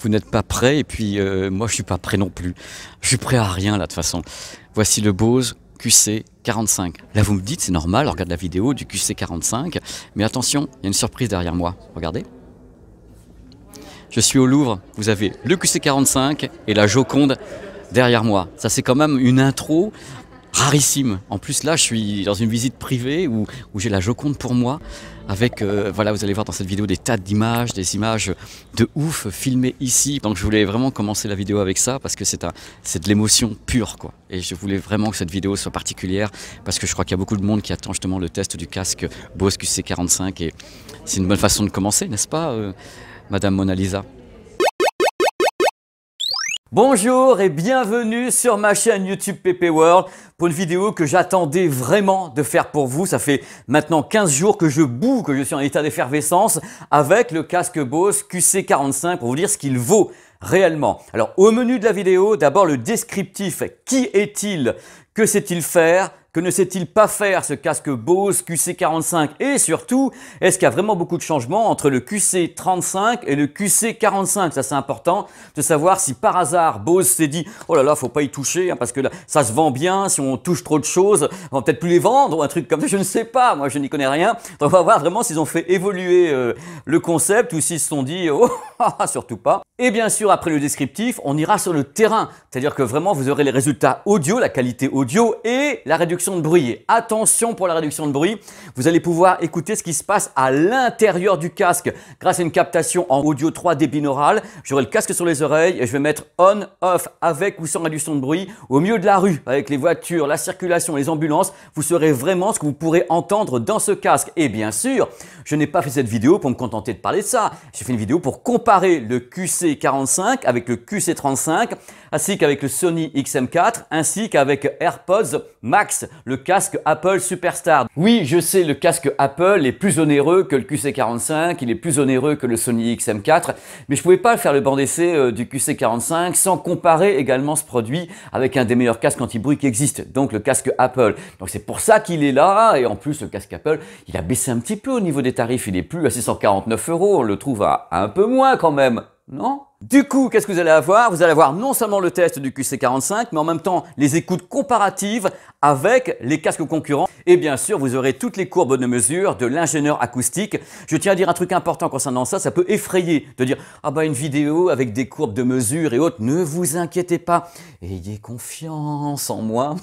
vous n'êtes pas prêts et puis moi je suis pas prêt non plus. Je suis prêt à rien là de toute façon. Voici le Bose QC45. Là vous me dites c'est normal, on regarde la vidéo du QC45, mais attention, il y a une surprise derrière moi. Regardez. Je suis au Louvre, vous avez le QC45 et la Joconde derrière moi. Ça c'est quand même une intro rarissime. En plus là je suis dans une visite privée où j'ai la Joconde pour moi avec, voilà, vous allez voir dans cette vidéo des tas d'images, des images de ouf filmées ici. Donc je voulais vraiment commencer la vidéo avec ça parce que c'est de l'émotion pure quoi. Et je voulais vraiment que cette vidéo soit particulière parce que je crois qu'il y a beaucoup de monde qui attend justement le test du casque Bose QC45 et c'est une bonne façon de commencer, n'est-ce pas Madame Mona Lisa? Bonjour et bienvenue sur ma chaîne YouTube PP World pour une vidéo que j'attendais vraiment de faire pour vous. Ça fait maintenant 15 jours que je boue, que je suis en état d'effervescence avec le casque Bose QC45 pour vous dire ce qu'il vaut réellement. Alors au menu de la vidéo, d'abord le descriptif. Qui est-il? Que sait-il faire? Que ne sait-il pas faire ce casque Bose QC45? Et surtout, est-ce qu'il y a vraiment beaucoup de changements entre le QC35 et le QC45? Ça c'est important de savoir si par hasard Bose s'est dit « Oh là là, faut pas y toucher hein, parce que là, ça se vend bien, si on touche trop de choses, on va peut-être plus les vendre ou un truc comme ça, je ne sais pas, moi je n'y connais rien. » Donc on va voir vraiment s'ils ont fait évoluer le concept ou s'ils se sont dit « Oh, surtout pas ». Et bien sûr, après le descriptif, on ira sur le terrain, c'est-à-dire que vraiment vous aurez les résultats audio, la qualité audio et la réduction de bruit. Et attention pour la réduction de bruit, vous allez pouvoir écouter ce qui se passe à l'intérieur du casque grâce à une captation en audio 3D binaural. J'aurai le casque sur les oreilles et je vais mettre on, off, avec ou sans réduction de bruit au milieu de la rue, avec les voitures, la circulation, les ambulances. Vous saurez vraiment ce que vous pourrez entendre dans ce casque. Et bien sûr, je n'ai pas fait cette vidéo pour me contenter de parler de ça. J'ai fait une vidéo pour comparer le QC45 avec le QC35, ainsi qu'avec le Sony XM4, ainsi qu'avec AirPods Max, le casque Apple Superstar. Oui, je sais, le casque Apple est plus onéreux que le QC45, il est plus onéreux que le Sony XM4, mais je ne pouvais pas faire le banc d'essai du QC45 sans comparer également ce produit avec un des meilleurs casques anti-bruit qui existe, donc le casque Apple. Donc c'est pour ça qu'il est là, et en plus le casque Apple, il a baissé un petit peu au niveau des tarifs, il n'est plus à 649 €, on le trouve à un peu moins quand même, non? Du coup, qu'est-ce que vous allez avoir? Vous allez avoir non seulement le test du QC45, mais en même temps les écoutes comparatives avec les casques concurrents. Et bien sûr, vous aurez toutes les courbes de mesure de l'ingénieur acoustique. Je tiens à dire un truc important concernant ça, ça peut effrayer de dire « Ah bah une vidéo avec des courbes de mesure et autres, ne vous inquiétez pas, ayez confiance en moi. »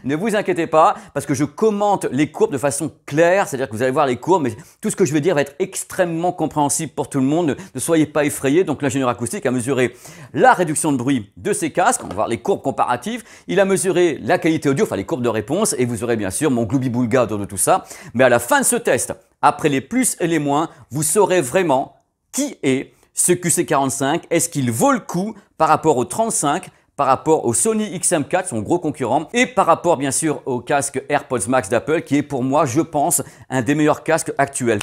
Ne vous inquiétez pas, parce que je commente les courbes de façon claire, c'est-à-dire que vous allez voir les courbes, mais tout ce que je vais dire va être extrêmement compréhensible pour tout le monde. Ne soyez pas effrayés. Donc l'ingénieur acoustique a mesuré la réduction de bruit de ces casques, on va voir les courbes comparatives, il a mesuré la qualité audio, enfin les courbes de réponse, et vous aurez bien sûr mon gloubi-boulga autour de tout ça. Mais à la fin de ce test, après les plus et les moins, vous saurez vraiment qui est ce QC45, est-ce qu'il vaut le coup par rapport au 35, par rapport au Sony XM4, son gros concurrent, et par rapport bien sûr au casque AirPods Max d'Apple, qui est pour moi, je pense, un des meilleurs casques actuels.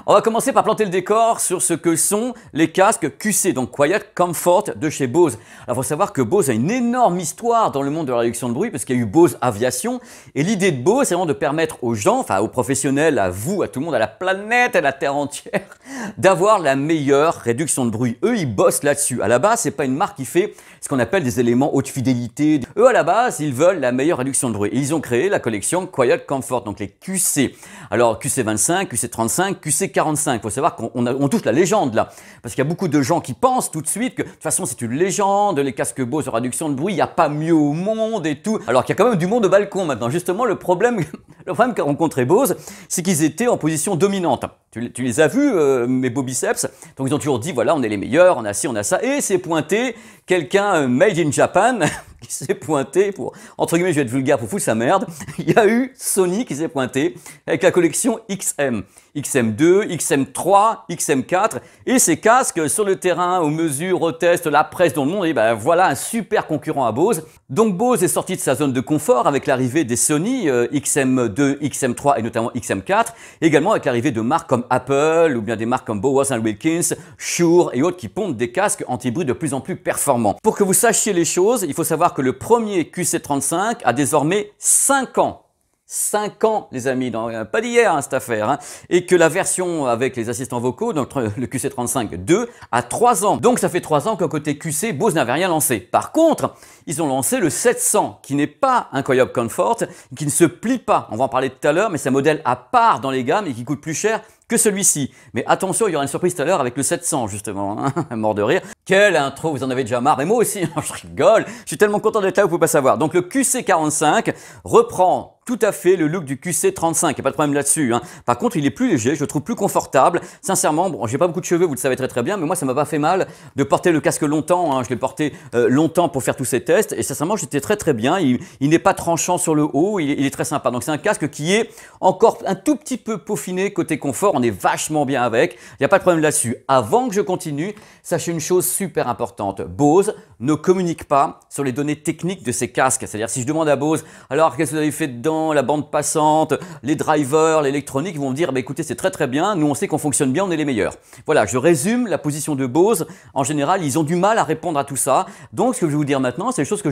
On va commencer par planter le décor sur ce que sont les casques QC, donc Quiet Comfort de chez Bose. Alors, il faut savoir que Bose a une énorme histoire dans le monde de la réduction de bruit, parce qu'il y a eu Bose Aviation, et l'idée de Bose, c'est vraiment de permettre aux gens, enfin aux professionnels, à vous, à tout le monde, à la planète, à la Terre entière, d'avoir la meilleure réduction de bruit. Eux, ils bossent là-dessus. À la base, c'est pas une marque qui fait ce qu'on appelle des éléments haute fidélité. Eux, à la base, ils veulent la meilleure réduction de bruit. Et ils ont créé la collection Quiet Comfort, donc les QC. Alors, QC25, QC35, QC45. Il faut savoir qu'on touche la légende là. Parce qu'il y a beaucoup de gens qui pensent tout de suite que de toute façon, c'est une légende, les casques Bose de réduction de bruit, il n'y a pas mieux au monde et tout. Alors qu'il y a quand même du monde au balcon maintenant. Justement, le problème qu'a rencontré Bose, c'est qu'ils étaient en position dominante. Tu les as vus, mes beaux biceps. Donc, ils ont toujours dit, voilà, on est les meilleurs, on a ci, on a ça. Et c'est pointé quelqu'un made in Japan qui s'est pointé pour, entre guillemets, je vais être vulgaire pour foutre sa merde. Il y a eu Sony qui s'est pointé avec la collection XM. XM2, XM3, XM4 et ces casques sur le terrain, aux mesures, aux tests, la presse dans le monde, et ben voilà un super concurrent à Bose. Donc Bose est sorti de sa zone de confort avec l'arrivée des Sony XM2, XM3 et notamment XM4, également avec l'arrivée de marques comme Apple ou bien des marques comme Bowers & Wilkins, Shure et autres qui pondent des casques anti-bruit de plus en plus performants. Pour que vous sachiez les choses, il faut savoir que le premier QC35 a désormais 5 ans. 5 ans, les amis, pas d'hier hein, cette affaire, hein. Et que la version avec les assistants vocaux, donc le QC35 2, a 3 ans. Donc ça fait 3 ans qu'à côté QC, Bose n'avait rien lancé. Par contre, ils ont lancé le 700, qui n'est pas un Coyote Comfort, qui ne se plie pas. On va en parler tout à l'heure, mais c'est un modèle à part dans les gammes et qui coûte plus cher que celui-ci. Mais attention, il y aura une surprise tout à l'heure avec le 700 justement, hein. Mort de rire. Quelle intro, vous en avez déjà marre, mais moi aussi, je rigole, je suis tellement content d'être là, vous pouvez pas savoir. Donc le QC45 reprend tout à fait le look du QC35, il n'y a pas de problème là-dessus, hein. Par contre, il est plus léger, je le trouve plus confortable. Sincèrement, bon, j'ai pas beaucoup de cheveux, vous le savez très très bien, mais moi ça m'a pas fait mal de porter le casque longtemps, hein. Je l'ai porté longtemps pour faire tous ces tests, et sincèrement, j'étais très très bien. Il n'est pas tranchant sur le haut, il est très sympa. Donc c'est un casque qui est encore un tout petit peu peaufiné côté confort, on est vachement bien avec, il n'y a pas de problème là-dessus. Avant que je continue, sachez une chose super importante, Bose ne communique pas sur les données techniques de ces casques. C'est-à-dire si je demande à Bose, alors qu'est-ce que vous avez fait dedans, la bande passante, les drivers, l'électronique, ils vont me dire, bah, écoutez, c'est très très bien, nous on sait qu'on fonctionne bien, on est les meilleurs. Voilà, je résume la position de Bose. En général, ils ont du mal à répondre à tout ça. Donc ce que je vais vous dire maintenant, c'est les choses que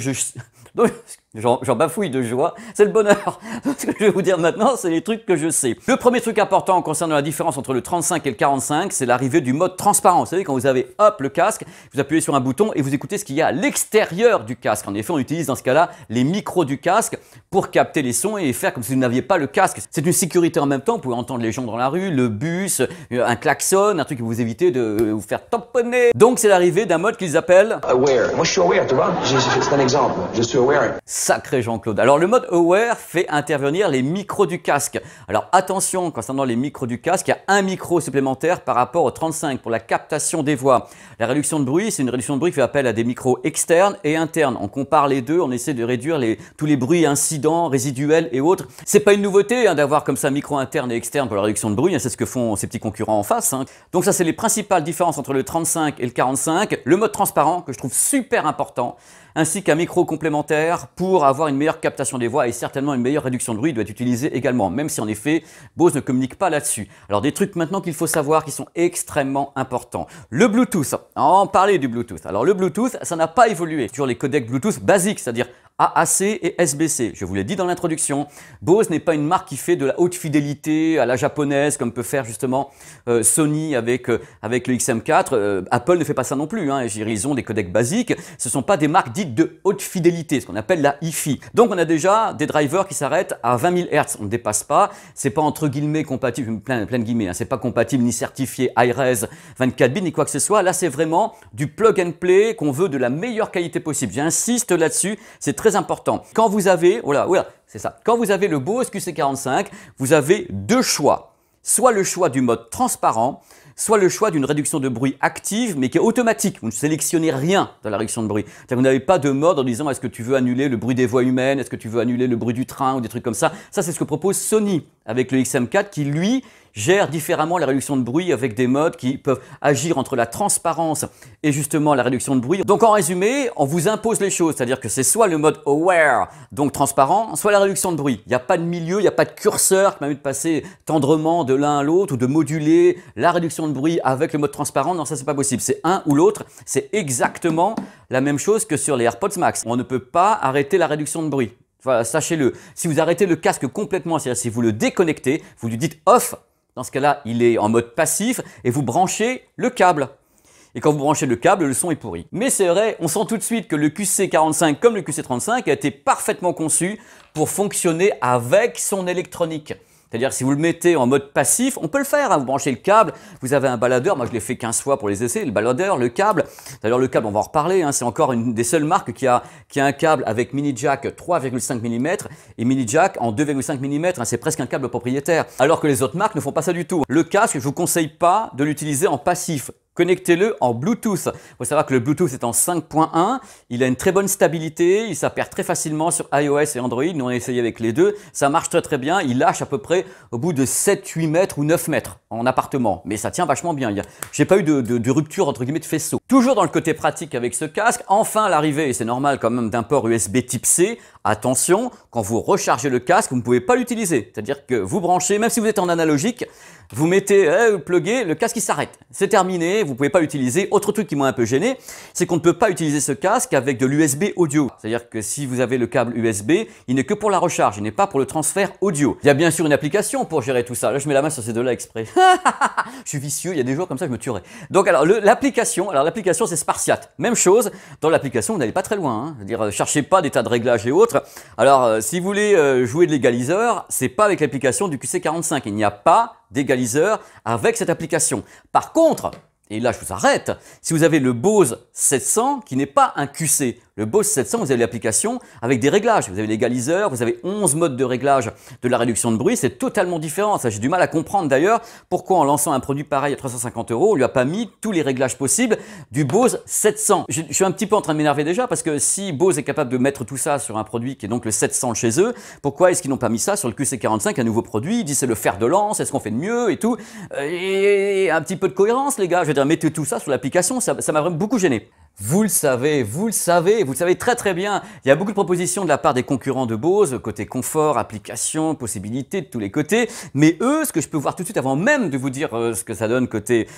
j'en bafouille de joie, c'est le bonheur. Ce que je vais vous dire maintenant, c'est les trucs que je sais. Le premier truc important concernant la différence entre le 35 et le 45, c'est l'arrivée du mode transparent. Vous savez, quand vous avez hop le casque, vous appuyez sur un bouton et vous écoutez ce qu'il y a à l'extérieur du casque. En effet, on utilise dans ce cas-là les micros du casque pour capter les sons et faire comme si vous n'aviez pas le casque. C'est une sécurité en même temps, vous pouvez entendre les gens dans la rue, le bus, un klaxon, un truc que vous évitez de vous faire tamponner. Donc c'est l'arrivée d'un mode qu'ils appellent Aware. Moi je suis aware, tu vois, c'est un exemple, je suis aware. Sacré Jean-Claude. Alors le mode Aware fait intervenir les micros du casque. Alors attention, concernant les micros du casque, il y a un micro supplémentaire par rapport au 35 pour la captation des voix. La réduction de bruit, c'est une réduction de bruit qui fait appel à des micros externes et internes. On compare les deux, on essaie de réduire tous les bruits incidents, résiduels et autres. C'est pas une nouveauté hein, d'avoir comme ça micro interne et externe pour la réduction de bruit, hein, c'est ce que font ces petits concurrents en face. Hein. Donc ça c'est les principales différences entre le 35 et le 45. Le mode transparent que je trouve super important, ainsi qu'un micro complémentaire pour avoir une meilleure captation des voix et certainement une meilleure réduction de bruit doit être utilisé également, même si en effet Bose ne communique pas là-dessus. Alors des trucs maintenant qu'il faut savoir qui sont extrêmement importants. Le Bluetooth, on parlait du Bluetooth. Alors le Bluetooth, ça n'a pas évolué sur les codecs Bluetooth basiques, c'est-à-dire AAC et SBC. Je vous l'ai dit dans l'introduction, Bose n'est pas une marque qui fait de la haute fidélité à la japonaise comme peut faire justement Sony avec le XM4. Apple ne fait pas ça non plus, hein. Ils ont des codecs basiques. Ce ne sont pas des marques dites de haute fidélité, ce qu'on appelle la hi-fi. Donc on a déjà des drivers qui s'arrêtent à 20 000 Hz. On ne dépasse pas. C'est pas entre guillemets compatible, plein de guillemets, hein. C'est pas compatible ni certifié iRes 24 bits ni quoi que ce soit. Là c'est vraiment du plug and play qu'on veut de la meilleure qualité possible. J'insiste là-dessus, c'est très important. Quand vous avez, c'est ça. Quand vous avez le Bose QC45, vous avez deux choix. Soit le choix du mode transparent, soit le choix d'une réduction de bruit active, mais qui est automatique. Vous ne sélectionnez rien dans la réduction de bruit. Vous n'avez pas de mode en disant est-ce que tu veux annuler le bruit des voix humaines, est-ce que tu veux annuler le bruit du train ou des trucs comme ça. Ça, c'est ce que propose Sony avec le XM4 qui, lui, gère différemment la réduction de bruit avec des modes qui peuvent agir entre la transparence et justement la réduction de bruit. Donc en résumé, on vous impose les choses, c'est-à-dire que c'est soit le mode Aware, donc transparent, soit la réduction de bruit. Il n'y a pas de milieu, il n'y a pas de curseur qui permet de passer tendrement de l'un à l'autre ou de moduler la réduction de bruit avec le mode transparent. Non, ça c'est pas possible, c'est un ou l'autre. C'est exactement la même chose que sur les AirPods Max. On ne peut pas arrêter la réduction de bruit. Voilà, sachez-le. Si vous arrêtez le casque complètement, c'est-à-dire si vous le déconnectez, vous lui dites off. Dans ce cas-là, il est en mode passif et vous branchez le câble. Et quand vous branchez le câble, le son est pourri. Mais c'est vrai, on sent tout de suite que le QC45 comme le QC35 a été parfaitement conçu pour fonctionner avec son électronique. C'est-à-dire si vous le mettez en mode passif, on peut le faire, hein, vous branchez le câble, vous avez un baladeur, moi je l'ai fait 15 fois pour les essais, le baladeur, le câble. D'ailleurs le câble, on va en reparler, hein, c'est encore une des seules marques qui a un câble avec mini jack 3,5 mm et mini jack en 2,5 mm, hein, c'est presque un câble propriétaire. Alors que les autres marques ne font pas ça du tout. Le casque, je ne vous conseille pas de l'utiliser en passif. Connectez-le en Bluetooth. Il faut savoir que le Bluetooth est en 5.1, il a une très bonne stabilité, il s'appaire très facilement sur iOS et Android, nous on a essayé avec les deux, ça marche très très bien, il lâche à peu près au bout de 7-8 mètres ou 9 mètres en appartement, mais ça tient vachement bien, j'ai pas eu de rupture entre guillemets de faisceau. Toujours dans le côté pratique avec ce casque, enfin l'arrivée, et c'est normal quand même, d'un port USB type C attention, quand vous rechargez le casque, vous ne pouvez pas l'utiliser. C'est-à-dire que vous branchez, même si vous êtes en analogique, vous mettez, pluguez, le casque il s'arrête. C'est terminé, vous ne pouvez pas l'utiliser. Autre truc qui m'a un peu gêné, c'est qu'on ne peut pas utiliser ce casque avec de l'USB audio. C'est-à-dire que si vous avez le câble USB, il n'est que pour la recharge, il n'est pas pour le transfert audio. Il y a bien sûr une application pour gérer tout ça. Là, je mets la main sur ces deux-là exprès. Je suis vicieux, il y a des jours comme ça, je me tuerais. Donc alors, l'application c'est Spartiate. Même chose, dans l'application, vous n'allez pas très loin. Hein. C'est-à-dire, cherchez pas des tas de réglages et autres. Alors, si vous voulez jouer de l'égaliseur, c'est pas avec l'application du QC45. Il n'y a pas d'égaliseur avec cette application. Par contre, et là je vous arrête, si vous avez le Bose 700 qui n'est pas un QC, le Bose 700, vous avez l'application avec des réglages. Vous avez l'égaliseur, vous avez 11 modes de réglage de la réduction de bruit. C'est totalement différent. Ça, j'ai du mal à comprendre d'ailleurs pourquoi en lançant un produit pareil à 350 €, on lui a pas mis tous les réglages possibles du Bose 700. Je suis un petit peu en train de m'énerver déjà parce que si Bose est capable de mettre tout ça sur un produit qui est donc le 700 chez eux, pourquoi est-ce qu'ils n'ont pas mis ça sur le QC45, un nouveau produit? Ils disent c'est le fer de lance, est-ce qu'on fait de mieux et tout. Et un petit peu de cohérence les gars. Je veux dire, mettez tout ça sur l'application, ça m'a vraiment beaucoup gêné. Vous le savez très très bien. Il y a beaucoup de propositions de la part des concurrents de Bose, côté confort, application, possibilités de tous les côtés. Mais eux, ce que je peux voir tout de suite avant même de vous dire ce que ça donne côté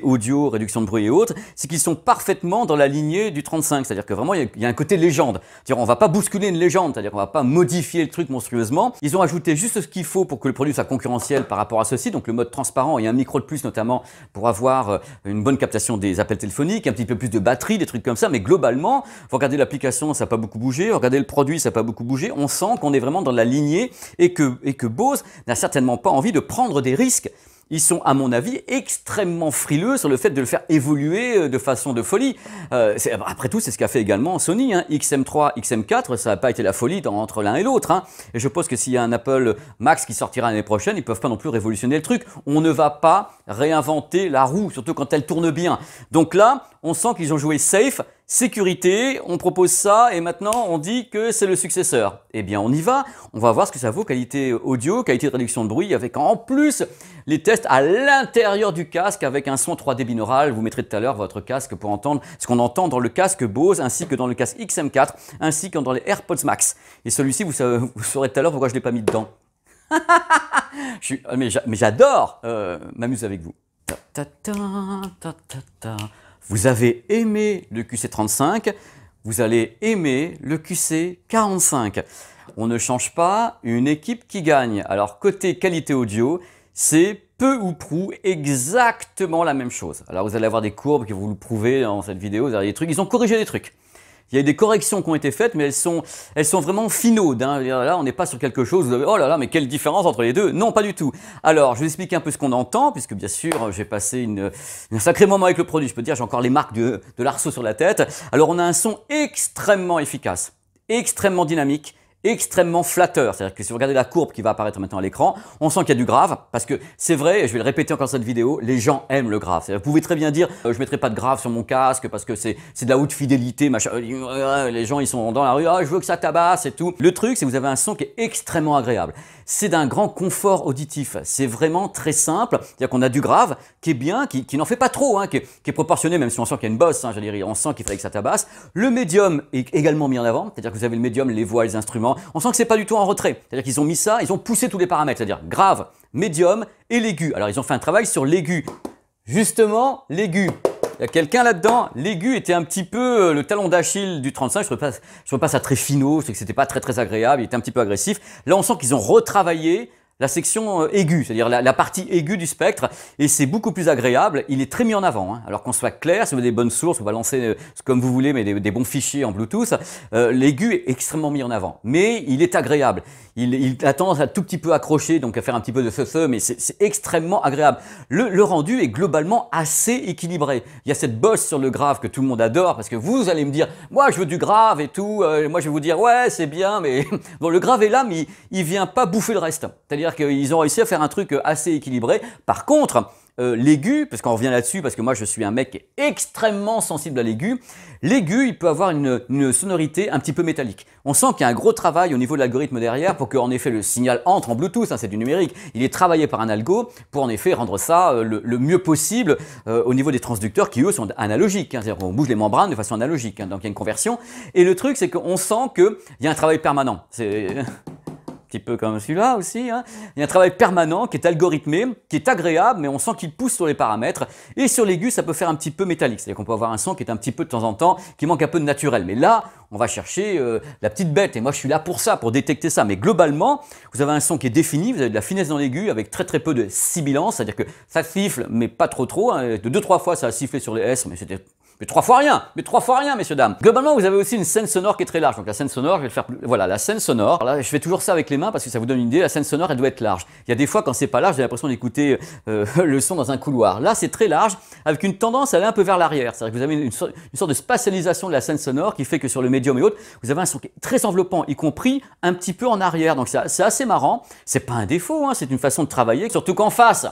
audio, réduction de bruit et autres, c'est qu'ils sont parfaitement dans la lignée du 35. C'est-à-dire que vraiment, il y a un côté légende. C'est-à-dire, on va pas bousculer une légende, c'est-à-dire qu'on va pas modifier le truc monstrueusement. Ils ont ajouté juste ce qu'il faut pour que le produit soit concurrentiel par rapport à ceci. Donc le mode transparent et un micro de plus notamment pour avoir une bonne captation des appels téléphoniques, un petit peu plus de batterie, des trucs comme ça, mais globalement, vous regardez l'application, ça n'a pas beaucoup bougé, regardez le produit, ça n'a pas beaucoup bougé, on sent qu'on est vraiment dans la lignée et que Bose n'a certainement pas envie de prendre des risques. Ils sont, à mon avis, extrêmement frileux sur le fait de le faire évoluer de façon de folie. Après tout, c'est ce qu'a fait également Sony. Hein. XM3, XM4, ça n'a pas été la folie entre l'un et l'autre. Hein. Et je pense que s'il y a un Apple Max qui sortira l'année prochaine, ils ne peuvent pas non plus révolutionner le truc. On ne va pas réinventer la roue, surtout quand elle tourne bien. Donc là, on sent qu'ils ont joué safe, sécurité, on propose ça et maintenant on dit que c'est le successeur. Eh bien on y va, on va voir ce que ça vaut qualité audio, qualité de réduction de bruit avec en plus les tests à l'intérieur du casque avec un son 3D binaural. Vous mettrez tout à l'heure votre casque pour entendre ce qu'on entend dans le casque Bose ainsi que dans le casque XM4 ainsi que dans les AirPods Max. Et celui-ci vous saurez tout à l'heure pourquoi je ne l'ai pas mis dedans. Mais j'adore m'amuser avec vous. Vous avez aimé le QC35, vous allez aimer le QC45. On ne change pas, une équipe qui gagne. Alors côté qualité audio, c'est peu ou prou exactement la même chose. Alors vous allez avoir des courbes qui vont vous le prouver dans cette vidéo, vous avez des trucs, ils ont corrigé des trucs. Il y a des corrections qui ont été faites, mais elles sont vraiment finaudes. Hein. Là, on n'est pas sur quelque chose, vous avez, oh là là, mais quelle différence entre les deux? Non, pas du tout. Alors, je vais expliquer un peu ce qu'on entend, puisque bien sûr, j'ai passé un sacré moment avec le produit. Je peux dire, j'ai encore les marques de l'arceau sur la tête. Alors, on a un son extrêmement efficace, extrêmement dynamique, extrêmement flatteur. C'est-à-dire que si vous regardez la courbe qui va apparaître maintenant à l'écran, on sent qu'il y a du grave, parce que c'est vrai, et je vais le répéter encore dans cette vidéo, les gens aiment le grave. Vous pouvez très bien dire, je ne mettrai pas de grave sur mon casque parce que c'est de la haute fidélité, machin. Les gens, ils sont dans la rue, je veux que ça tabasse et tout. Le truc, c'est que vous avez un son qui est extrêmement agréable. C'est d'un grand confort auditif. C'est vraiment très simple. C'est-à-dire qu'on a du grave qui est bien, qui n'en fait pas trop, hein, qui est proportionné, même si on sent qu'il y a une bosse, hein, on sent qu'il fallait que ça tabasse. Le médium est également mis en avant, c'est-à-dire que vous avez le médium, les voix, les instruments. On sent que c'est pas du tout en retrait. C'est-à-dire qu'ils ont mis ça, ils ont poussé tous les paramètres, c'est-à-dire grave, médium et l'aigu. Alors ils ont fait un travail sur l'aigu. Justement, l'aigu. Il y a quelqu'un là-dedans, l'aigu était un petit peu le talon d'Achille du 35, je trouvais pas ça très finaux, c'est que c'était pas très agréable, il était un petit peu agressif. Là on sent qu'ils ont retravaillé la section aiguë, c'est-à-dire la partie aiguë du spectre, et c'est beaucoup plus agréable, il est très mis en avant. Hein. Alors qu'on soit clair, si vous avez des bonnes sources, vous balancez comme vous voulez, mais des bons fichiers en Bluetooth, l'aigu est extrêmement mis en avant, mais il est agréable. Il a tendance à tout petit peu accrocher, donc à faire un petit peu de ce, mais c'est extrêmement agréable. Le rendu est globalement assez équilibré. Il y a cette bosse sur le grave que tout le monde adore, parce que vous allez me dire, moi je veux du grave et tout, moi je vais vous dire, ouais c'est bien, mais bon, le grave est là, mais il vient pas bouffer le reste. C'est-à-dire qu'ils ont réussi à faire un truc assez équilibré. Par contre, l'aigu, parce qu'on revient là-dessus, parce que moi je suis un mec qui est extrêmement sensible à l'aigu, l'aigu il peut avoir une sonorité un petit peu métallique. On sent qu'il y a un gros travail au niveau de l'algorithme derrière pour que en effet le signal entre en Bluetooth, hein, c'est du numérique, il est travaillé par un algo pour en effet rendre ça le mieux possible au niveau des transducteurs qui eux sont analogiques, hein, c'est-à-dire qu'on bouge les membranes de façon analogique, hein, donc il y a une conversion. Et le truc c'est qu'on sent qu'il y a un travail permanent. C'est un petit peu comme celui-là aussi, hein. Il y a un travail permanent qui est algorithmé, qui est agréable, mais on sent qu'il pousse sur les paramètres. Et sur l'aigu, ça peut faire un petit peu métallique, c'est-à-dire qu'on peut avoir un son qui est un petit peu de temps en temps, qui manque un peu de naturel. Mais là, on va chercher la petite bête, et moi je suis là pour ça, pour détecter ça. Mais globalement, vous avez un son qui est défini, vous avez de la finesse dans l'aigu, avec très peu de sibilance, c'est-à-dire que ça siffle, mais pas trop, hein. De 2-3 fois ça a sifflé sur les S, mais c'était... Mais 3 fois rien, messieurs, dames. Globalement, vous avez aussi une scène sonore qui est très large. Donc la scène sonore, je vais le faire plus... Voilà, la scène sonore. Là, je fais toujours ça avec les mains parce que ça vous donne une idée. La scène sonore, elle doit être large. Il y a des fois, quand c'est pas large, j'ai l'impression d'écouter le son dans un couloir. Là, c'est très large, avec une tendance à aller un peu vers l'arrière. C'est-à-dire que vous avez une sorte de spatialisation de la scène sonore qui fait que sur le médium et autres, vous avez un son qui est très enveloppant, y compris un petit peu en arrière. Donc c'est assez marrant. C'est pas un défaut, hein, c'est une façon de travailler. Surtout qu'en face,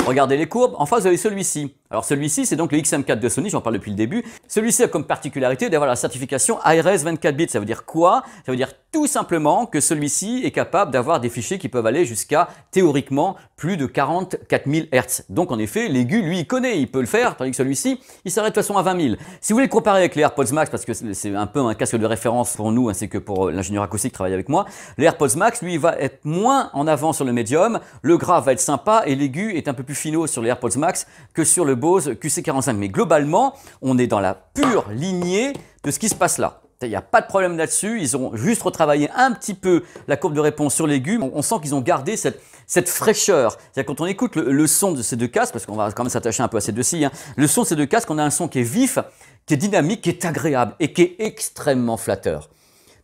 regardez les courbes, en face vous avez celui-ci. Alors celui-ci, c'est donc le XM4 de Sony, j'en parle depuis le début. Celui-ci a comme particularité d'avoir la certification ARS 24 bits. Ça veut dire quoi? Ça veut dire tout simplement que celui-ci est capable d'avoir des fichiers qui peuvent aller jusqu'à, théoriquement, plus de 44 000 Hz. Donc en effet, l'aigu, lui, il connaît, il peut le faire, tandis que celui-ci, il s'arrête de toute façon à 20 000. Si vous voulez le comparer avec les AirPods Max, parce que c'est un peu un casque de référence pour nous, ainsi que pour l'ingénieur acoustique qui travaille avec moi, les AirPods Max, lui, il va être moins en avant sur le médium, le grave va être sympa et l'aigu est un peu plus finaux sur les AirPods Max que sur le Bose QC45. Mais globalement, on est dans la pure lignée de ce qui se passe là. Il n'y a pas de problème là-dessus, ils ont juste retravaillé un petit peu la courbe de réponse sur l'aigu. On sent qu'ils ont gardé cette fraîcheur. C'est-à-dire quand on écoute le son de ces deux casques, parce qu'on va quand même s'attacher un peu à ces deux-ci, hein, le son de ces deux casques, on a un son qui est vif, qui est dynamique, qui est agréable et qui est extrêmement flatteur.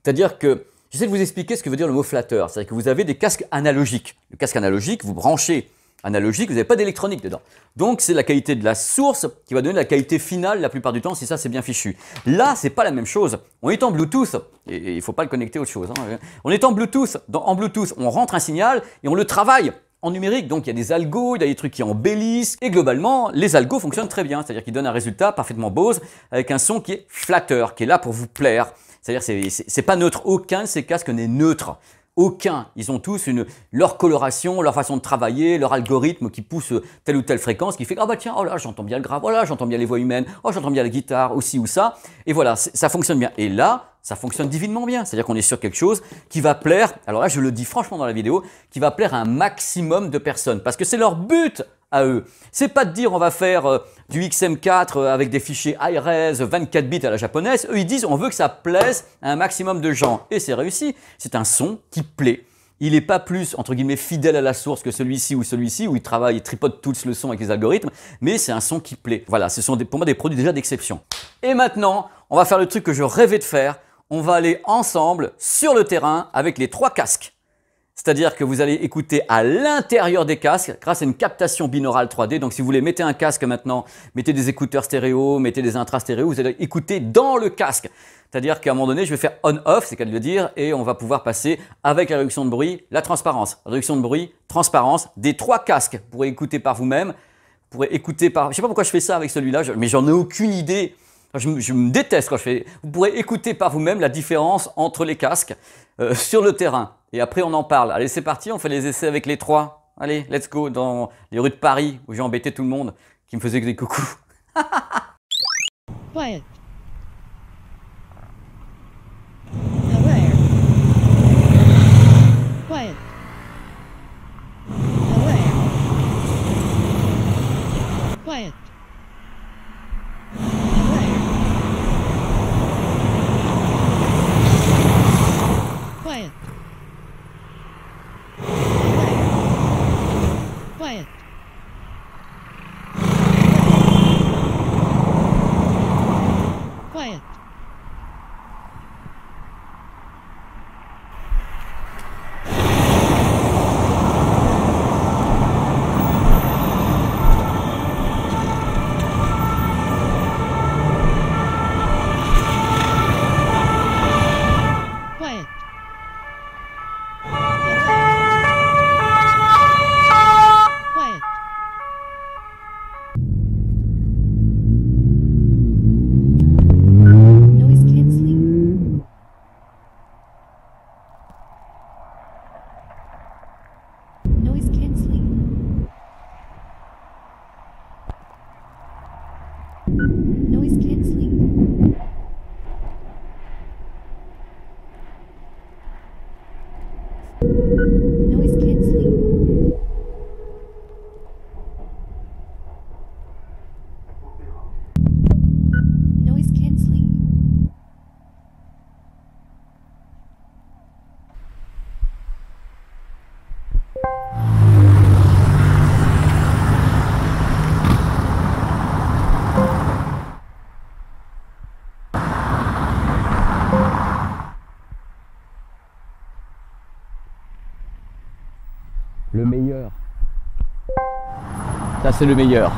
C'est-à-dire que, j'essaie de vous expliquer ce que veut dire le mot flatteur. C'est-à-dire que vous avez des casques analogiques. Le casque analogique, vous branchez analogique, vous n'avez pas d'électronique dedans. Donc c'est la qualité de la source qui va donner la qualité finale la plupart du temps, si ça c'est bien fichu. Là, c'est pas la même chose. On est en Bluetooth, et il ne faut pas le connecter à autre chose, hein. On est en Bluetooth. En Bluetooth, on rentre un signal et on le travaille en numérique. Donc il y a des algos, il y a des trucs qui embellissent, et globalement, les algos fonctionnent très bien. C'est-à-dire qu'ils donnent un résultat parfaitement Bose, avec un son qui est flatteur, qui est là pour vous plaire. C'est-à-dire c'est pas neutre, aucun de ces casques n'est neutre. Aucun. Ils ont tous leur coloration, leur façon de travailler, leur algorithme qui pousse telle ou telle fréquence, qui fait que, ah bah tiens, oh là, j'entends bien le grave, oh là, j'entends bien les voix humaines, oh, j'entends bien la guitare, aussi ou ça. Et voilà, ça fonctionne bien. Et là, ça fonctionne divinement bien. C'est-à-dire qu'on est sur quelque chose qui va plaire, alors là, je le dis franchement dans la vidéo, qui va plaire à un maximum de personnes. Parce que c'est leur but à eux. C'est pas de dire on va faire du XM4 avec des fichiers ARS 24 bits à la japonaise. Eux, ils disent on veut que ça plaise à un maximum de gens. Et c'est réussi. C'est un son qui plaît. Il n'est pas plus, entre guillemets, fidèle à la source que celui-ci, où il travaille et tripote tous le son avec les algorithmes, mais c'est un son qui plaît. Voilà, ce sont pour moi des produits déjà d'exception. Et maintenant, on va faire le truc que je rêvais de faire. On va aller ensemble sur le terrain avec les 3 casques. C'est-à-dire que vous allez écouter à l'intérieur des casques grâce à une captation binaurale 3D. Donc si vous voulez, mettez un casque maintenant, mettez des écouteurs stéréo, mettez des intra-stéréo, vous allez écouter dans le casque. C'est-à-dire qu'à un moment donné, je vais faire on-off, c'est qu'à le dire, et on va pouvoir passer avec la réduction de bruit, la transparence. Réduction de bruit, transparence, des 3 casques. Vous pourrez écouter par vous-même, vous pourrez écouter par... Je ne sais pas pourquoi je fais ça avec celui-là, mais j'en ai aucune idée. Je me déteste quand je fais... Vous pourrez écouter par vous-même la différence entre les casques sur le terrain. Et après, on en parle. Allez, c'est parti, on fait les essais avec les 3. Allez, let's go dans les rues de Paris où j'ai embêté tout le monde qui me faisait que des coucous. Quiet. Quiet. Quiet. Quiet. Quiet. Quiet. le meilleur. Ça, c'est le meilleur.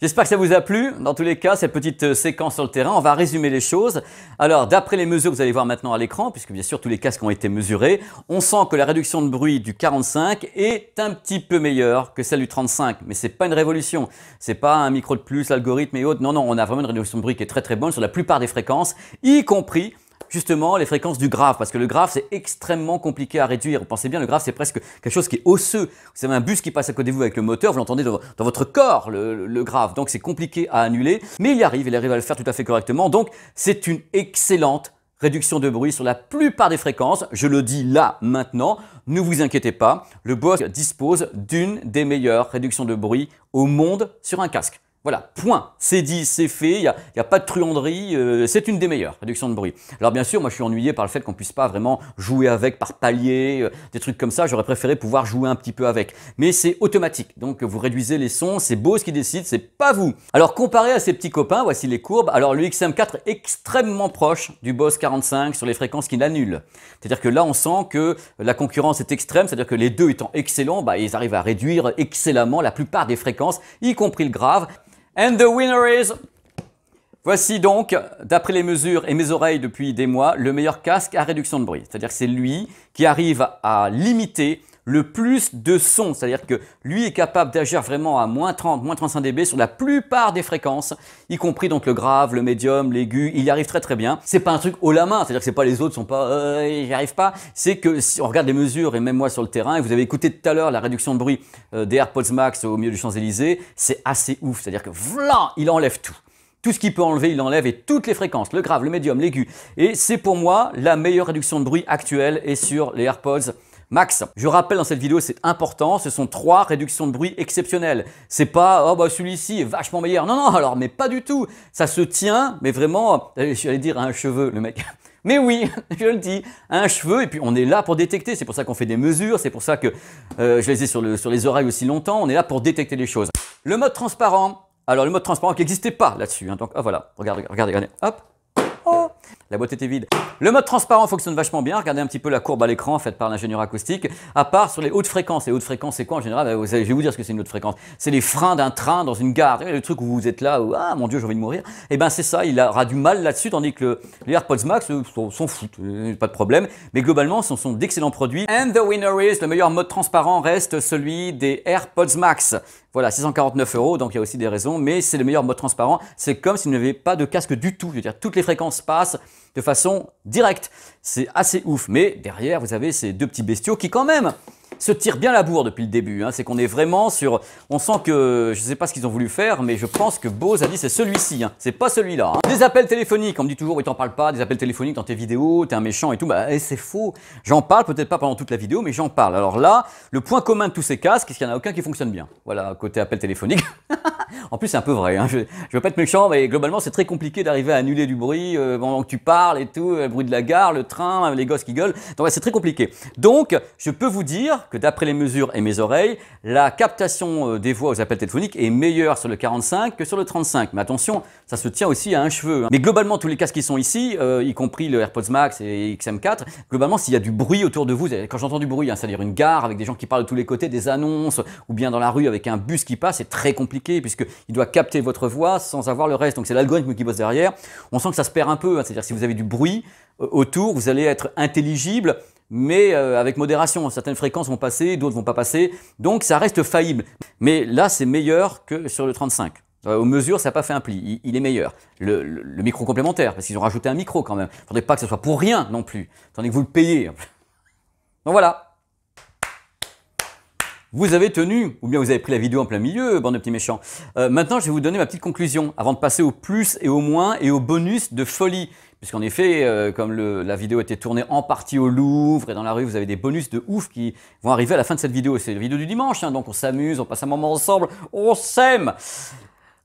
J'espère que ça vous a plu. Dans tous les cas, cette petite séquence sur le terrain, on va résumer les choses. Alors, d'après les mesures que vous allez voir maintenant à l'écran, puisque bien sûr tous les casques ont été mesurés, on sent que la réduction de bruit du 45 est un petit peu meilleure que celle du 35. Mais c'est pas une révolution. C'est pas un micro de plus, algorithme et autres. Non, non, on a vraiment une réduction de bruit qui est très très bonne sur la plupart des fréquences, y compris justement les fréquences du grave, parce que le grave c'est extrêmement compliqué à réduire. Vous pensez bien, le grave c'est presque quelque chose qui est osseux. Vous avez un bus qui passe à côté de vous avec le moteur, vous l'entendez dans votre corps, le grave, donc c'est compliqué à annuler, mais il arrive à le faire tout à fait correctement, donc c'est une excellente réduction de bruit sur la plupart des fréquences. Je le dis là, maintenant, ne vous inquiétez pas, le Bose dispose d'une des meilleures réductions de bruit au monde sur un casque. Voilà, point. C'est dit, c'est fait, il n'y a pas de truanderie, c'est une des meilleures réductions de bruit. Alors bien sûr, moi je suis ennuyé par le fait qu'on ne puisse pas vraiment jouer avec par palier, des trucs comme ça, j'aurais préféré pouvoir jouer un petit peu avec. Mais c'est automatique, donc vous réduisez les sons, c'est Bose qui décide, c'est pas vous. Alors comparé à ces petits copains, voici les courbes. Alors le XM4 est extrêmement proche du Bose 45 sur les fréquences qu'il annule. C'est-à-dire que là on sent que la concurrence est extrême, c'est-à-dire que les deux étant excellents, ils arrivent à réduire excellemment la plupart des fréquences, y compris le grave. And the winner is... Voici donc, d'après les mesures et mes oreilles depuis des mois, le meilleur casque à réduction de bruit. C'est-à-dire que c'est lui qui arrive à limiter le plus de son. C'est-à-dire que lui est capable d'agir vraiment à moins 30, moins 35 dB sur la plupart des fréquences, y compris donc le grave, le médium, l'aigu. Il y arrive très très bien. C'est pas un truc haut la main, c'est-à-dire que c'est pas les autres sont pas j'y arrive pas. C'est que si on regarde les mesures et même moi sur le terrain, et vous avez écouté tout à l'heure la réduction de bruit des AirPods Max au milieu du Champs-Élysées, c'est assez ouf. C'est-à-dire que voilà, il enlève tout. Tout ce qu'il peut enlever, il enlève, et toutes les fréquences, le grave, le médium, l'aigu. Et c'est pour moi la meilleure réduction de bruit actuelle est sur les AirPods Max. Je rappelle dans cette vidéo, c'est important, ce sont 3 réductions de bruit exceptionnelles. C'est pas, oh celui-ci est vachement meilleur. Non, non, alors, mais pas du tout. Ça se tient, mais vraiment, j'allais dire à un cheveu, le mec. Mais oui, je le dis, un cheveu, et puis on est là pour détecter. C'est pour ça qu'on fait des mesures, c'est pour ça que je les ai sur les oreilles aussi longtemps. On est là pour détecter les choses. Le mode transparent. Alors le mode transparent qui n'existait pas là-dessus. Hein. Donc voilà, regardez, hop. Oh, la boîte était vide. Le mode transparent fonctionne vachement bien. Regardez un petit peu la courbe à l'écran faite par l'ingénieur acoustique. À part sur les hautes fréquences. Les hautes fréquences, c'est quoi en général? Je vais vous dire ce que c'est une haute fréquence. C'est les freins d'un train dans une gare. Le truc où vous êtes là, où, ah mon Dieu, j'ai envie de mourir. Et ben c'est ça, il aura du mal là-dessus, tandis que les AirPods Max s'en foutent, pas de problème. Mais globalement, ce sont d'excellents produits. And the winner is, le meilleur mode transparent reste celui des AirPods Max. Voilà, 649 €, donc il y a aussi des raisons, mais c'est le meilleur mode transparent. C'est comme s'il n'y avait pas de casque du tout. Je veux dire, toutes les fréquences passent de façon directe. C'est assez ouf. Mais derrière, vous avez ces deux petits bestiaux qui, quand même, se tirent bien la bourre depuis le début. Hein. C'est qu'on est vraiment sur... On sent que... Je ne sais pas ce qu'ils ont voulu faire, mais je pense que Bose a dit c'est celui-ci. Hein. C'est pas celui-là. Hein. Des appels téléphoniques. On me dit toujours, oui, t'en parles pas. Des appels téléphoniques dans tes vidéos, t'es un méchant et tout. C'est faux. J'en parle, peut-être pas pendant toute la vidéo, mais j'en parle. Alors là, le point commun de tous ces casques, c'est qu'il n'y en a aucun qui fonctionne bien. Voilà, côté appel téléphonique. En plus, c'est un peu vrai. Hein. Je veux pas être méchant, mais globalement, c'est très compliqué d'arriver à annuler du bruit pendant que tu parles et tout, le bruit de la gare, le train, les gosses qui gueulent. Donc, ouais, c'est très compliqué. Donc, je peux vous dire que d'après les mesures et mes oreilles, la captation des voix aux appels téléphoniques est meilleure sur le 45 que sur le 35. Mais attention, ça se tient aussi à un cheveu. Hein. Mais globalement, tous les casques qui sont ici, y compris le AirPods Max et XM4, globalement, s'il y a du bruit autour de vous, quand j'entends du bruit, hein, c'est-à-dire une gare avec des gens qui parlent de tous les côtés, des annonces, ou bien dans la rue avec un bus qui passe, c'est très compliqué puisqu'il doit capter votre voix sans avoir le reste. Donc c'est l'algorithme qui bosse derrière. On sent que ça se perd un peu. Hein. C'est-à-dire si vous avez du bruit autour, vous allez être intelligible, mais avec modération. Certaines fréquences vont passer, d'autres vont pas passer. Donc ça reste faillible. Mais là, c'est meilleur que sur le 35. Aux mesures, ça n'a pas fait un pli. Il est meilleur. Le micro complémentaire, parce qu'ils ont rajouté un micro quand même. Il ne faudrait pas que ce soit pour rien non plus, tandis que vous le payez. Donc voilà. Vous avez tenu, ou bien vous avez pris la vidéo en plein milieu, bande de petits méchants. Maintenant, je vais vous donner ma petite conclusion, avant de passer au plus et au moins et au bonus de folie. Puisqu'en effet, comme la vidéo a été tournée en partie au Louvre et dans la rue, vous avez des bonus de ouf qui vont arriver à la fin de cette vidéo. C'est la vidéo du dimanche, hein, donc on s'amuse, on passe un moment ensemble, on s'aime.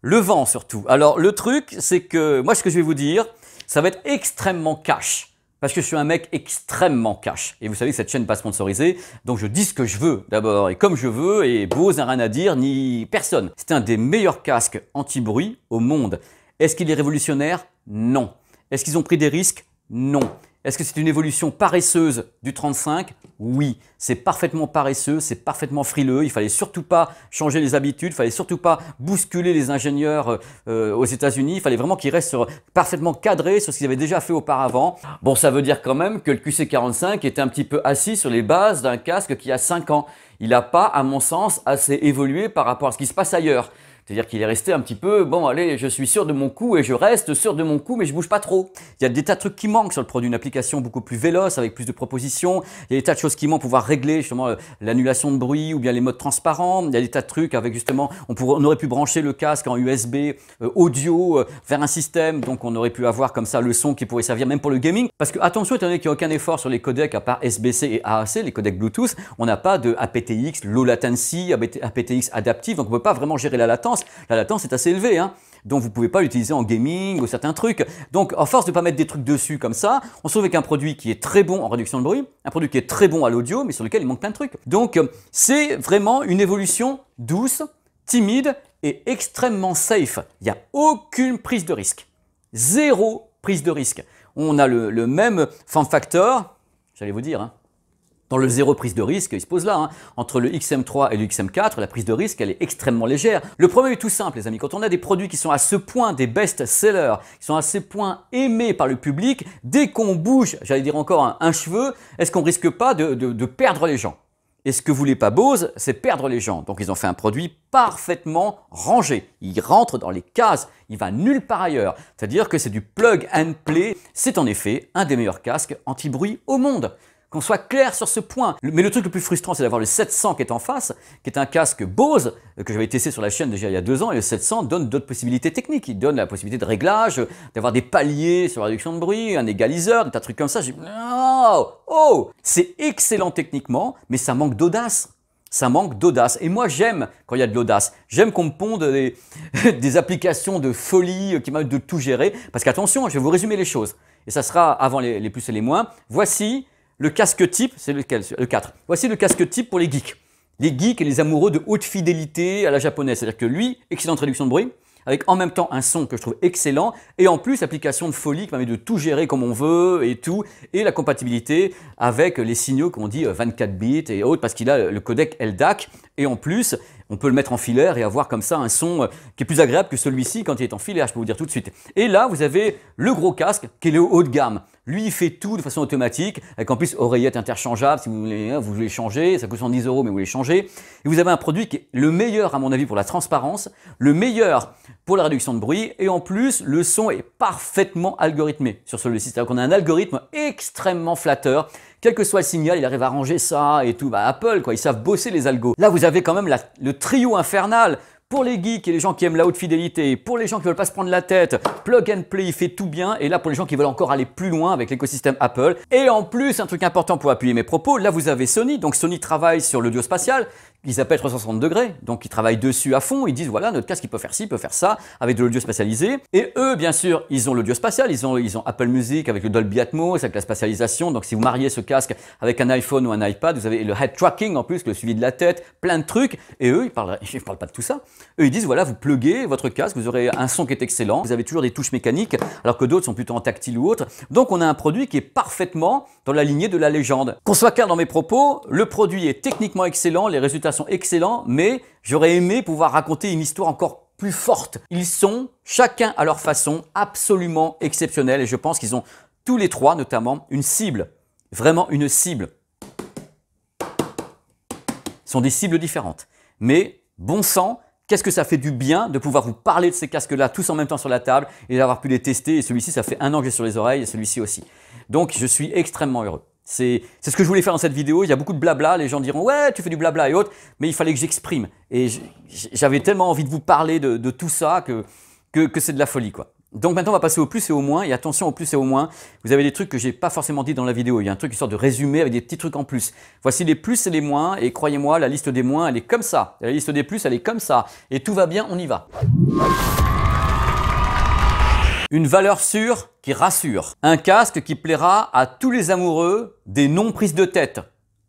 Le vent surtout. Alors le truc, c'est que moi ce que je vais vous dire, ça va être extrêmement cash. Parce que je suis un mec extrêmement cash. Et vous savez que cette chaîne n'est pas sponsorisée, donc je dis ce que je veux d'abord et comme je veux, et Bose n'a rien à dire, ni personne. C'est un des meilleurs casques anti-bruit au monde. Est-ce qu'il est révolutionnaire? Non. Est-ce qu'ils ont pris des risques? Non. Est-ce que c'est une évolution paresseuse du 35? Oui, c'est parfaitement paresseux, c'est parfaitement frileux. Il fallait surtout pas changer les habitudes, il fallait surtout pas bousculer les ingénieurs aux États-Unis. Il fallait vraiment qu'ils restent parfaitement cadrés sur ce qu'ils avaient déjà fait auparavant. Bon, ça veut dire quand même que le QC45 était un petit peu assis sur les bases d'un casque qui a 5 ans. Il n'a pas, à mon sens, assez évolué par rapport à ce qui se passe ailleurs. C'est-à-dire qu'il est resté un petit peu, bon allez, je suis sûr de mon coup et je reste sûr de mon coup, mais je bouge pas trop. Il y a des tas de trucs qui manquent sur le produit, une application beaucoup plus véloce, avec plus de propositions. Il y a des tas de choses qui manquent, pouvoir régler justement l'annulation de bruit ou bien les modes transparents. Il y a des tas de trucs avec justement, on aurait pu brancher le casque en USB audio vers un système, donc on aurait pu avoir comme ça le son qui pourrait servir même pour le gaming. Parce que attention, étant donné qu'il n'y a aucun effort sur les codecs à part SBC et AAC, les codecs Bluetooth, on n'a pas de aptX, low latency, aptX adaptive, donc on ne peut pas vraiment gérer la latence. La latence est assez élevée, hein, donc vous ne pouvez pas l'utiliser en gaming ou certains trucs. Donc, à force de ne pas mettre des trucs dessus comme ça, on se trouve avec un produit qui est très bon en réduction de bruit, un produit qui est très bon à l'audio, mais sur lequel il manque plein de trucs. Donc, c'est vraiment une évolution douce, timide et extrêmement safe. Il n'y a aucune prise de risque. Zéro prise de risque. On a le même form factor, j'allais vous dire, hein. Dans le zéro prise de risque, il se pose là. Hein. Entre le XM3 et le XM4, la prise de risque, elle est extrêmement légère. Le problème est tout simple, les amis. Quand on a des produits qui sont à ce point des best-sellers, qui sont à ce point aimés par le public, dès qu'on bouge, j'allais dire encore un cheveu, est-ce qu'on risque pas de perdre les gens? Et ce que voulait pas Bose, c'est perdre les gens. Donc ils ont fait un produit parfaitement rangé. Il rentre dans les cases, il va nulle part ailleurs. C'est-à-dire que c'est du plug and play. C'est en effet un des meilleurs casques anti-bruit au monde. Qu'on soit clair sur ce point. Mais le truc le plus frustrant, c'est d'avoir le 700 qui est en face, qui est un casque Bose, que j'avais testé sur la chaîne déjà il y a 2 ans, et le 700 donne d'autres possibilités techniques. Il donne la possibilité de réglage, d'avoir des paliers sur la réduction de bruit, un égaliseur, des tas de trucs comme ça. J'ai dit, oh, c'est excellent techniquement, mais ça manque d'audace. Ça manque d'audace. Et moi, j'aime quand il y a de l'audace. J'aime qu'on me ponde des applications de folie qui m'aident de tout gérer. Parce qu'attention, je vais vous résumer les choses. Et ça sera avant les plus et les moins. Voici le casque type, c'est lequel? Le 4. Voici le casque type pour les geeks. Les geeks et les amoureux de haute fidélité à la japonaise. C'est-à-dire que lui, excellente réduction de bruit, avec en même temps un son que je trouve excellent, et en plus application de folie qui permet de tout gérer comme on veut et tout, et la compatibilité avec les signaux qu'on dit 24 bits et autres, parce qu'il a le codec LDAC, et en plus, on peut le mettre en filaire et avoir comme ça un son qui est plus agréable que celui-ci quand il est en filaire, je peux vous dire tout de suite. Et là, vous avez le gros casque qui est le haut de gamme. Lui, il fait tout de façon automatique, avec en plus oreillette interchangeable, si vous voulez changer, ça coûte 110 €, mais vous voulez changer. Et vous avez un produit qui est le meilleur, à mon avis, pour la transparence, le meilleur pour la réduction de bruit, et en plus, le son est parfaitement algorithmé sur celui-ci. C'est-à-dire qu'on a un algorithme extrêmement flatteur. Quel que soit le signal, il arrive à ranger ça et tout. Bah, Apple, quoi, ils savent bosser les algos. Là, vous avez quand même le trio infernal. Pour les geeks et les gens qui aiment la haute fidélité, pour les gens qui ne veulent pas se prendre la tête, plug and play, il fait tout bien. Et là, pour les gens qui veulent encore aller plus loin avec l'écosystème Apple. Et en plus, un truc important pour appuyer mes propos, là, vous avez Sony. Donc, Sony travaille sur l'audio spatial. Ils appellent 360 degrés, donc ils travaillent dessus à fond, ils disent voilà, notre casque il peut faire ci, il peut faire ça, avec de l'audio spatialisé. Et eux, bien sûr, ils ont l'audio spatial, ils ont Apple Music avec le Dolby Atmos, avec la spatialisation. Donc si vous mariez ce casque avec un iPhone ou un iPad, vous avez le head tracking en plus, le suivi de la tête, plein de trucs. Et eux, je ne parle pas de tout ça. Eux, ils disent voilà, vous pluguez votre casque, vous aurez un son qui est excellent, vous avez toujours des touches mécaniques, alors que d'autres sont plutôt en tactile ou autre. Donc on a un produit qui est parfaitement dans la lignée de la légende. Qu'on soit clair dans mes propos, le produit est techniquement excellent, les résultats sont excellents, mais j'aurais aimé pouvoir raconter une histoire encore plus forte. Ils sont, chacun à leur façon, absolument exceptionnels et je pense qu'ils ont tous les trois, notamment, une cible. Vraiment une cible. Ce sont des cibles différentes. Mais, bon sang, qu'est-ce que ça fait du bien de pouvoir vous parler de ces casques-là tous en même temps sur la table et d'avoir pu les tester. Et celui-ci, ça fait 1 an que j'ai sur les oreilles et celui-ci aussi. Donc, je suis extrêmement heureux. C'est ce que je voulais faire dans cette vidéo. Il y a beaucoup de blabla. Les gens diront ouais, tu fais du blabla et autres. Mais il fallait que j'exprime. Et j'avais tellement envie de vous parler de tout ça que c'est de la folie, quoi. Donc maintenant, on va passer au plus et au moins. Et attention au plus et au moins. Vous avez des trucs que j'ai pas forcément dit dans la vidéo. Il y a un truc qui sort de résumé avec des petits trucs en plus. Voici les plus et les moins. Et croyez-moi, la liste des moins, elle est comme ça. La liste des plus, elle est comme ça. Et tout va bien, on y va. Une valeur sûre qui rassure. Un casque qui plaira à tous les amoureux des non-prises de tête.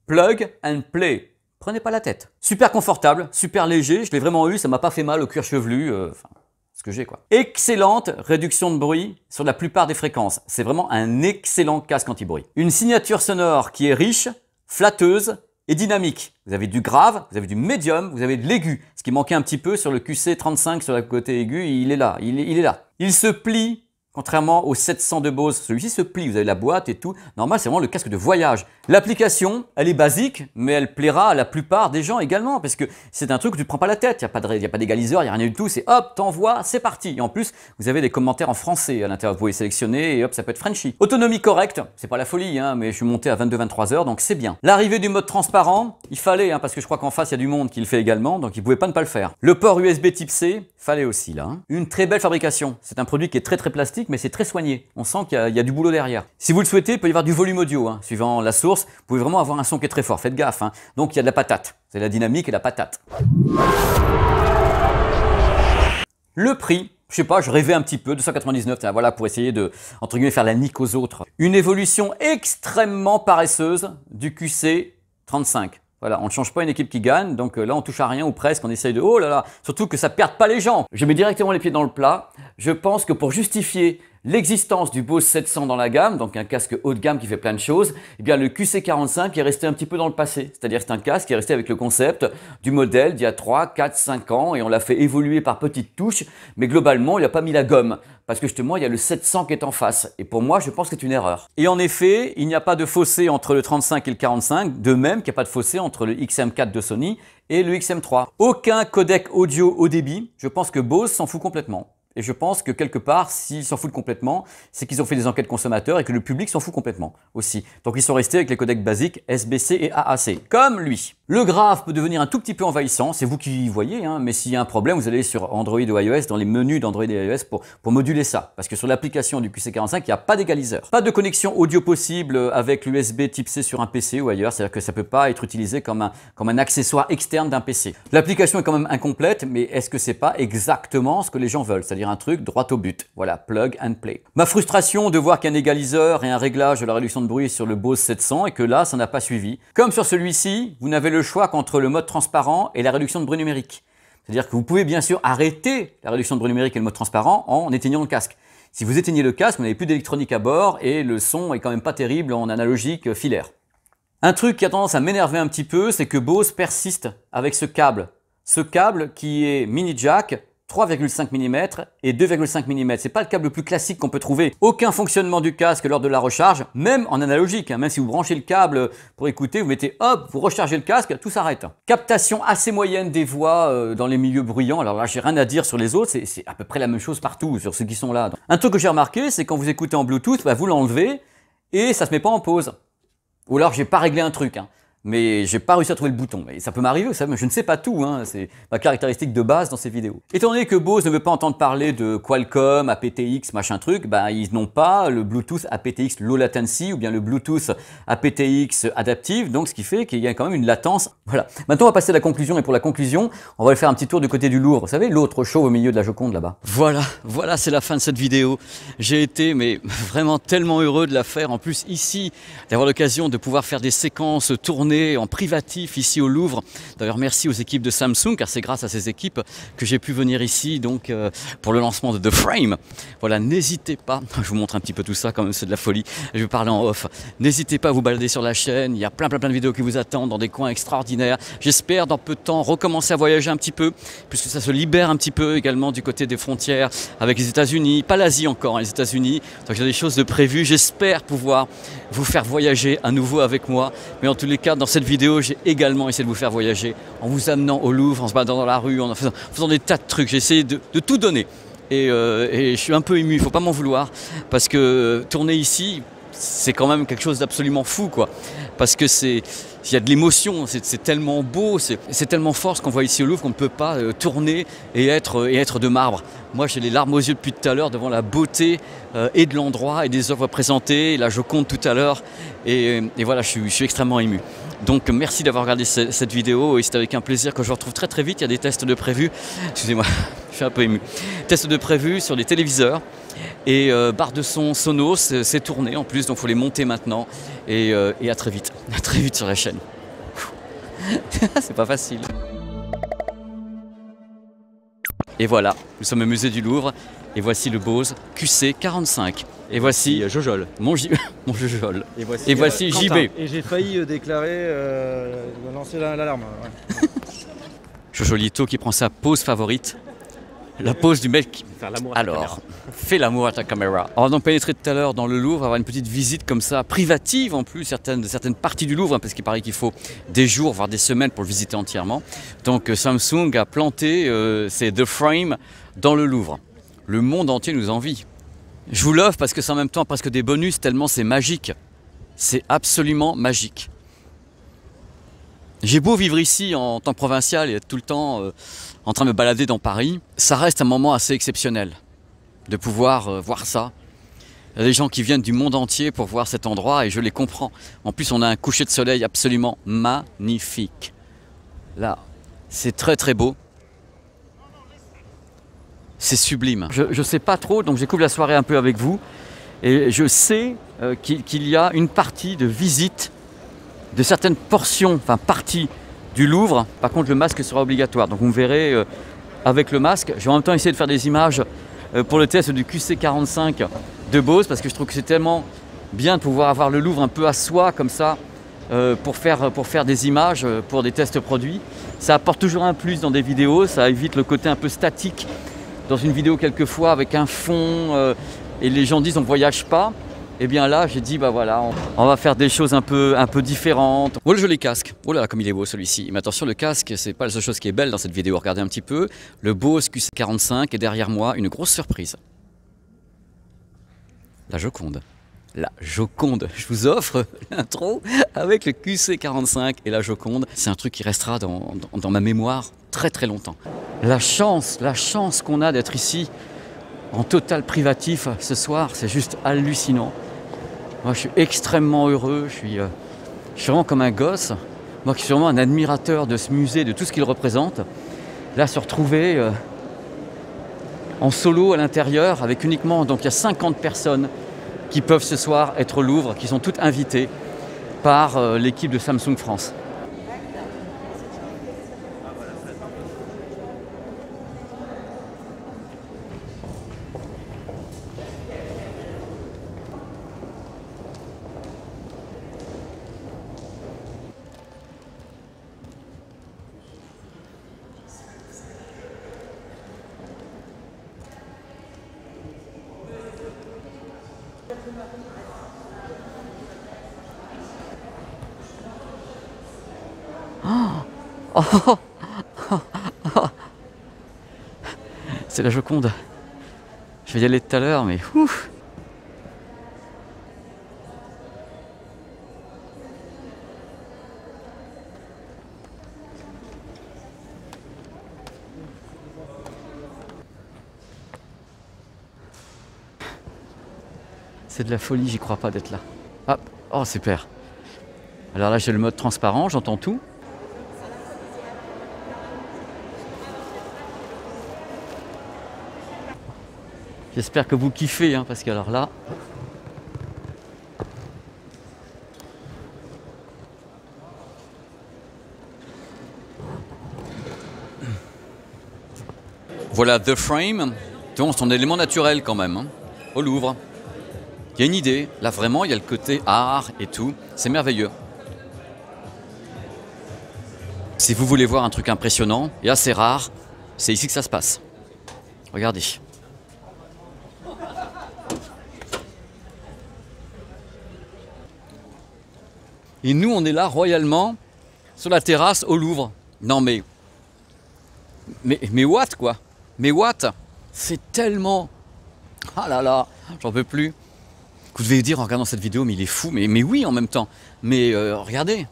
Plug and play. Prenez pas la tête. Super confortable, super léger, je l'ai vraiment eu, ça m'a pas fait mal au cuir chevelu, ce que j'ai quoi. Excellente réduction de bruit sur la plupart des fréquences. C'est vraiment un excellent casque anti-bruit. Une signature sonore qui est riche, flatteuse et dynamique. Vous avez du grave, vous avez du médium, vous avez de l'aigu. Ce qui manquait un petit peu sur le QC35 sur le côté aigu, il est là, il est là. Il se plie. Contrairement au 700 de Bose, celui-ci se plie, vous avez la boîte et tout. Normal, c'est vraiment le casque de voyage. L'application, elle est basique, mais elle plaira à la plupart des gens également, parce que c'est un truc où tu ne prends pas la tête, il n'y a pas d'égaliseur, il n'y a rien du tout, c'est hop, t'envoies, c'est parti. Et en plus, vous avez des commentaires en français à l'intérieur, vous pouvez sélectionner et hop, ça peut être Frenchy. Autonomie correcte, c'est pas la folie, hein, mais je suis monté à 22-23 heures, donc c'est bien. L'arrivée du mode transparent, il fallait, hein, parce que je crois qu'en face, il y a du monde qui le fait également, donc il ne pouvait pas ne pas le faire. Le port USB type C, fallait aussi là. Hein. Une très belle fabrication, c'est un produit qui est très plastique, mais c'est très soigné. On sent qu'il y a du boulot derrière. Si vous le souhaitez, il peut y avoir du volume audio, hein, suivant la source. Vous pouvez vraiment avoir un son qui est très fort. Faites gaffe. Hein. Donc il y a de la patate. C'est la dynamique et la patate. Le prix, je sais pas, je rêvais un petit peu, 299, voilà, pour essayer de, entre guillemets, faire la nique aux autres. Une évolution extrêmement paresseuse du QC35. Voilà, on ne change pas une équipe qui gagne, donc là on touche à rien ou presque, on essaye de... Oh là là, surtout que ça ne perde pas les gens. Je mets directement les pieds dans le plat. Je pense que pour justifier l'existence du Bose 700 dans la gamme, donc un casque haut de gamme qui fait plein de choses, eh bien le QC45 est resté un petit peu dans le passé. C'est-à-dire c'est un casque qui est resté avec le concept du modèle d'il y a 3, 4, 5 ans et on l'a fait évoluer par petites touches, mais globalement il n'a pas mis la gomme. Parce que justement, il y a le 700 qui est en face. Et pour moi, je pense que c'est une erreur. Et en effet, il n'y a pas de fossé entre le 35 et le 45, de même qu'il n'y a pas de fossé entre le XM4 de Sony et le XM3. Aucun codec audio haut débit. Je pense que Bose s'en fout complètement. Et je pense que quelque part, s'ils s'en foutent complètement, c'est qu'ils ont fait des enquêtes consommateurs et que le public s'en fout complètement aussi. Donc ils sont restés avec les codecs basiques SBC et AAC, comme lui. Le grave peut devenir un tout petit peu envahissant, c'est vous qui voyez, hein, mais s'il y a un problème, vous allez sur Android ou iOS, dans les menus d'Android et iOS pour moduler ça. Parce que sur l'application du QC45, il n'y a pas d'égaliseur. Pas de connexion audio possible avec l'USB type C sur un PC ou ailleurs, c'est-à-dire que ça ne peut pas être utilisé comme un accessoire externe d'un PC. L'application est quand même incomplète, mais est-ce que c'est pas exactement ce que les gens veulent? C'est-à-dire un truc droit au but. Voilà, plug and play. Ma frustration de voir qu'un égaliseur et un réglage de la réduction de bruit sur le Bose 700 et que là, ça n'a pas suivi. Comme sur celui-ci, vous n'avez le choix qu'entre le mode transparent et la réduction de bruit numérique. C'est-à-dire que vous pouvez bien sûr arrêter la réduction de bruit numérique et le mode transparent en éteignant le casque. Si vous éteignez le casque, vous n'avez plus d'électronique à bord et le son est quand même pas terrible en analogique filaire. Un truc qui a tendance à m'énerver un petit peu, c'est que Bose persiste avec ce câble. Ce câble qui est mini jack, 3,5 mm et 2,5 mm. C'est pas le câble le plus classique qu'on peut trouver. Aucun fonctionnement du casque lors de la recharge, même en analogique. Hein, même si vous branchez le câble pour écouter, vous mettez hop, vous rechargez le casque, tout s'arrête. Captation assez moyenne des voix dans les milieux bruyants. Alors là, j'ai rien à dire sur les autres, c'est à peu près la même chose partout, sur ceux qui sont là. Un truc que j'ai remarqué, c'est quand vous écoutez en Bluetooth, bah, vous l'enlevez et ça se met pas en pause. Ou alors j'ai pas réglé un truc. Hein. Mais j'ai pas réussi à trouver le bouton. Et ça peut m'arriver, ça, mais je ne sais pas tout. Hein. C'est ma caractéristique de base dans ces vidéos. Étant donné que Bose ne veut pas entendre parler de Qualcomm, aptX, machin truc, bah, ils n'ont pas le Bluetooth aptX low latency ou bien le Bluetooth aptX adaptive, donc ce qui fait qu'il y a quand même une latence. Voilà. Maintenant, on va passer à la conclusion. Et pour la conclusion, on va aller faire un petit tour du côté du Louvre. Vous savez, l'autre show au milieu de la Joconde là-bas. Voilà, c'est la fin de cette vidéo. J'ai été mais vraiment tellement heureux de la faire. En plus, ici, d'avoir l'occasion de pouvoir faire des séquences tournées en privatif ici au Louvre. D'ailleurs, merci aux équipes de Samsung, car c'est grâce à ces équipes que j'ai pu venir ici donc pour le lancement de The Frame. Voilà, n'hésitez pas, je vous montre un petit peu tout ça, quand même c'est de la folie, je vais parler en off. N'hésitez pas à vous balader sur la chaîne, il y a plein de vidéos qui vous attendent dans des coins extraordinaires. J'espère dans peu de temps recommencer à voyager un petit peu, puisque ça se libère un petit peu également du côté des frontières avec les États-Unis, pas l'Asie encore, hein, les États-Unis. Donc il y a des choses de prévues, j'espère pouvoir vous faire voyager à nouveau avec moi, mais en tous les cas, dans cette vidéo, j'ai également essayé de vous faire voyager en vous amenant au Louvre, en se baladant dans la rue, en faisant des tas de trucs. J'ai essayé de tout donner. Et je suis un peu ému, il ne faut pas m'en vouloir, parce que tourner ici, c'est quand même quelque chose d'absolument fou, quoi. Parce que il y a de l'émotion, c'est tellement beau, c'est tellement fort ce qu'on voit ici au Louvre qu'on ne peut pas tourner et être de marbre. Moi, j'ai les larmes aux yeux depuis tout à l'heure devant la beauté et de l'endroit et des œuvres présentées, la Joconde tout à l'heure. Et voilà, je suis extrêmement ému. Donc merci d'avoir regardé cette vidéo et c'est avec un plaisir que je vous retrouve très vite. Il y a des tests de prévus. Excusez-moi, suis un peu ému. Test de prévu sur les téléviseurs. Et barre de son Sonos, c'est tourné en plus, donc il faut les monter maintenant. Et à très vite. À très vite sur la chaîne. C'est pas facile. Et voilà, nous sommes au musée du Louvre. Et voici le Bose QC45. Et voici Jojol. mon Jojol. Et voici Quentin. JB. Et j'ai failli déclarer, lancer l'alarme. Ouais. Jojolito qui prend sa pose favorite. La pose du mec. Faire l'amour à ta Alors, caméra. fais l'amour à ta caméra. On va donc pénétrer tout à l'heure dans le Louvre, avoir une petite visite comme ça, privative en plus, certaines parties du Louvre, hein, parce qu'il paraît qu'il faut des jours, voire des semaines pour le visiter entièrement. Donc Samsung a planté ses The Frame dans le Louvre. Le monde entier nous envie. Je vous l'offre parce que c'est en même temps presque des bonus, tellement c'est magique. C'est absolument magique. J'ai beau vivre ici en tant que provincial et être tout le temps en train de me balader dans Paris, ça reste un moment assez exceptionnel de pouvoir voir ça. Il y a des gens qui viennent du monde entier pour voir cet endroit et je les comprends. En plus, on a un coucher de soleil absolument magnifique. Là, c'est très très beau. C'est sublime. Je ne sais pas trop, donc j'écoute la soirée un peu avec vous. Et je sais qu'il y a une partie de visite de certaines portions, enfin parties du Louvre. Par contre, le masque sera obligatoire. Donc vous me verrez avec le masque. Je vais en même temps essayer de faire des images pour le test du QC45 de Bose, parce que je trouve que c'est tellement bien de pouvoir avoir le Louvre un peu à soi comme ça pour faire des images, pour des tests produits. Ça apporte toujours un plus dans des vidéos, ça évite le côté un peu statique dans une vidéo quelquefois avec un fond et les gens disent on ne voyage pas. Et bien là j'ai dit bah voilà, on va faire des choses un peu différentes. Oh le joli casque, oh là là comme il est beau celui-ci. Mais attention, le casque c'est pas la seule chose qui est belle dans cette vidéo, regardez un petit peu. Le Bose QC45 et derrière moi une grosse surprise. La Joconde. La Joconde, je vous offre l'intro avec le QC45 et la Joconde. C'est un truc qui restera dans ma mémoire très très longtemps. La chance qu'on a d'être ici en total privatif ce soir, c'est juste hallucinant. Moi je suis extrêmement heureux, je suis vraiment comme un gosse. Moi qui suis vraiment un admirateur de ce musée, de tout ce qu'il représente. Là se retrouver en solo à l'intérieur avec uniquement, donc il y a 50 personnes qui peuvent ce soir être au Louvre, qui sont toutes invitées par l'équipe de Samsung France. Oh, c'est la Joconde. Je vais y aller tout à l'heure, mais ouf. C'est de la folie, j'y crois pas d'être là. Ah, oh super. Alors là j'ai le mode transparent, j'entends tout. J'espère que vous kiffez, hein, parce que alors là... Voilà The Frame, donc c'est un élément naturel quand même, hein, au Louvre. Il y a une idée, là vraiment il y a le côté art et tout, c'est merveilleux. Si vous voulez voir un truc impressionnant et assez rare, c'est ici que ça se passe. Regardez. Et nous, on est là royalement sur la terrasse au Louvre. Non mais what quoi? Mais what? C'est tellement... Ah là là, j'en peux plus. Vous devez dire en regardant cette vidéo, mais il est fou. Mais oui en même temps. Mais regardez.